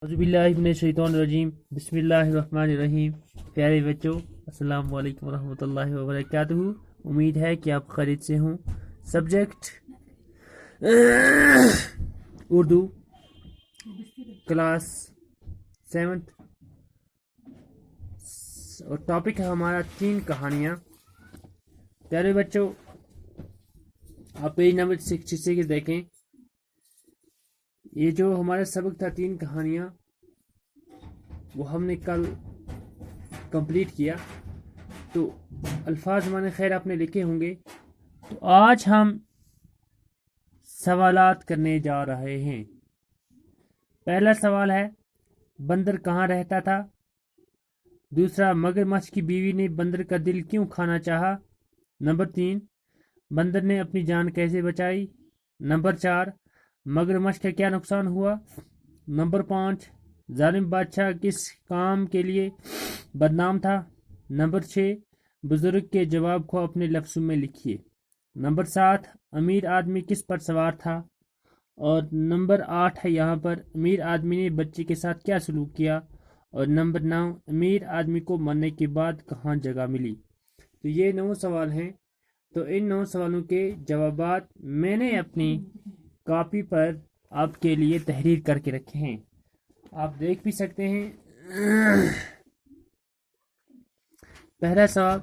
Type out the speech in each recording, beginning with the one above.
اعوذ باللہ من الشیطان الرجیم بسم اللہ الرحمن الرحیم. پیارے بچوں السلام علیکم ورحمۃ اللہ وبرکاتہ. امید ہے کہ آپ خیریت سے ہوں. سبجیکٹ اردو کلاس 7th اور ٹاپک ہے ہمارا 3 کہانیاں. پیارے بچوں آپ پیج نمبر 66 دیکھیں. یہ جو ہمارا سبق تھا 3 کہانیاں وہ ہم نے کل کمپلیٹ کیا. تو الفاظ ہمارے خیر آپ نے لکھے ہوں گے. تو آج ہم سوالات کرنے جا رہے ہیں. پہلا سوال ہے بندر کہاں رہتا تھا. دوسرا مگرمچھ کی بیوی نے بندر کا دل کیوں کھانا چاہا. نمبر 3 بندر نے اپنی جان کیسے بچائی. نمبر 4 مگرمچھ کا کیا نقصان ہوا. نمبر 5 ظالم بادشاہ کس کام کے لیے بدنام تھا. نمبر 6 بزرگ کے جواب کو اپنے لفظوں میں لکھیے. نمبر 7 امیر آدمی کس پر سوار تھا. اور نمبر 8 ہے یہاں پر امیر آدمی نے بچے کے ساتھ کیا سلوک کیا. اور نمبر 9 امیر آدمی کو مرنے کے بعد کہاں جگہ ملی. تو یہ 9 سوال ہیں. تو ان 9 سوالوں کے جوابات میں نے اپنی کاپی پر آپ کے لیے تحریر کر کے رکھے ہیں. آپ دیکھ بھی سکتے ہیں. پہلا سوال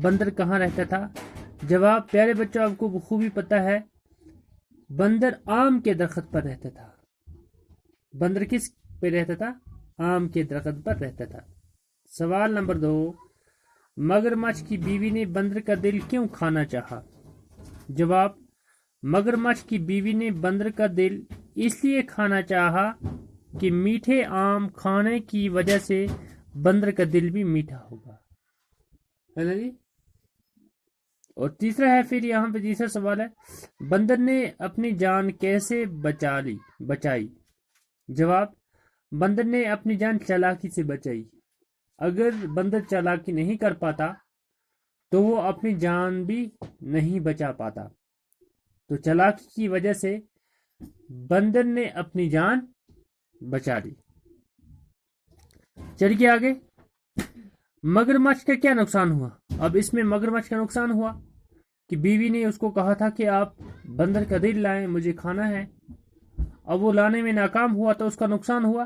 بندر کہاں رہتا تھا. جواب پیارے بچوں آپ کو بخوبی پتہ ہے بندر آم کے درخت پر رہتا تھا. بندر کس پہ رہتا تھا. آم کے درخت پر رہتا تھا. سوال نمبر 2 مگرمچھ کی بیوی نے بندر کا دل کیوں کھانا چاہا. جواب مگرمچھ کی بیوی نے بندر کا دل اس لیے کھانا چاہا کہ میٹھے آم کھانے کی وجہ سے بندر کا دل بھی میٹھا ہوگا. ہے نا جی. اور تیسرا ہے پھر یہاں پہ تیسرا سوال ہے بندر نے اپنی جان کیسے بچائی. جواب بندر نے اپنی جان چالاکی سے بچائی. اگر بندر چالاکی نہیں کر پاتا تو وہ اپنی جان بھی نہیں بچا پاتا. تو چالاکی کی وجہ سے بندر نے اپنی جان بچا لی. چلیے آگے. مگرمچھ کا کیا نقصان ہوا. اب اس میں مگرمچھ کا نقصان ہوا کہ بیوی نے اس کو کہا تھا کہ آپ بندر کا دل لائیں مجھے کھانا ہے. اب وہ لانے میں ناکام ہوا تو اس کا نقصان ہوا.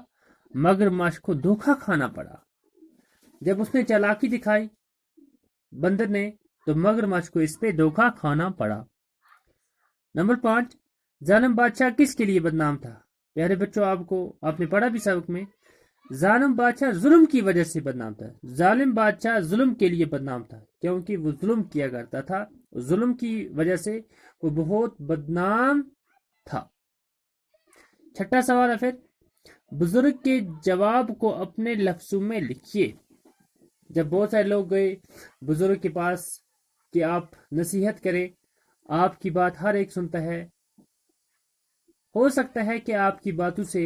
مگرمچھ کو دھوکہ کھانا پڑا. جب اس نے چالاکی دکھائی بندر نے تو مگرمچھ کو اس پہ دھوکہ کھانا پڑا. نمبر 5 ظالم بادشاہ کس کے لیے بدنام تھا. پیارے بچوں آپ نے پڑھا بھی سبق میں ظالم بادشاہ ظلم کی وجہ سے بدنام تھا. ظالم بادشاہ ظلم کے لیے بدنام تھا کیونکہ وہ ظلم کیا کرتا تھا. ظلم کی وجہ سے وہ بہت بدنام تھا. چھٹا سوال ہے پھر بزرگ کے جواب کو اپنے لفظوں میں لکھیے. جب بہت سارے لوگ گئے بزرگ کے پاس کہ آپ نصیحت کریں آپ کی بات ہر ایک سنتا ہے. ہو سکتا ہے کہ آپ کی باتوں سے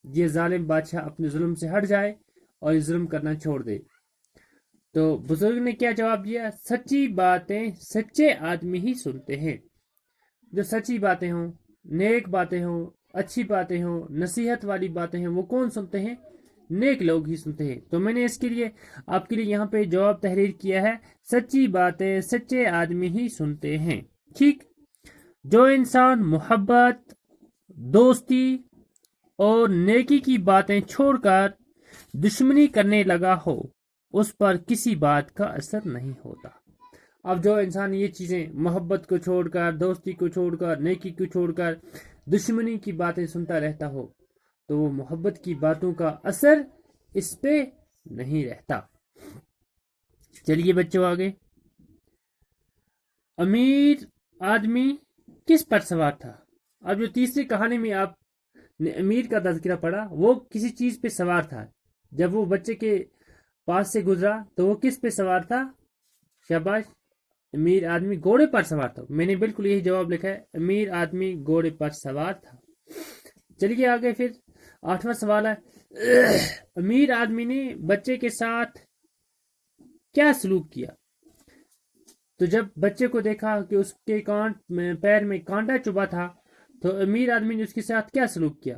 یہ ظالم بادشاہ اپنے ظلم سے ہٹ جائے اور یہ ظلم کرنا چھوڑ دے. تو بزرگ نے کیا جواب دیا سچی باتیں سچے آدمی ہی سنتے ہیں. جو سچی باتیں ہوں نیک باتیں ہوں اچھی باتیں ہوں نصیحت والی باتیں ہیں وہ کون سنتے ہیں. نیک لوگ ہی سنتے ہیں. تو میں نے اس کے لیے آپ کے لیے یہاں پہ جواب تحریر کیا ہے سچی باتیں سچے آدمی ہی سنتے ہیں. ٹھیک. جو انسان محبت دوستی اور نیکی کی باتیں چھوڑ کر دشمنی کرنے لگا ہو اس پر کسی بات کا اثر نہیں ہوتا. اب جو انسان یہ چیزیں محبت کو چھوڑ کر دوستی کو چھوڑ کر نیکی کو چھوڑ کر دشمنی کی باتیں سنتا رہتا ہو تو وہ محبت کی باتوں کا اثر اس پہ نہیں رہتا. چلیے بچوں آگے. امیر آدمی کس پر سوار تھا. اب جو تیسری کہانی میں آپ نے امیر کا تذکرہ پڑھا وہ کسی چیز پہ سوار تھا. جب وہ بچے کے پاس سے گزرا تو وہ کس پہ سوار تھا. شاباش. امیر آدمی گھوڑے پر سوار تھا. میں نے بالکل یہی جواب لکھا ہے امیر آدمی گھوڑے پر سوار تھا. چلیے آگے پھر 8واں سوال ہے امیر آدمی نے بچے کے ساتھ کیا سلوک کیا. تو جب بچے کو دیکھا کہ اس کے پیر میں کانٹا چبھا تھا تو امیر آدمی نے اس کے ساتھ کیا سلوک کیا.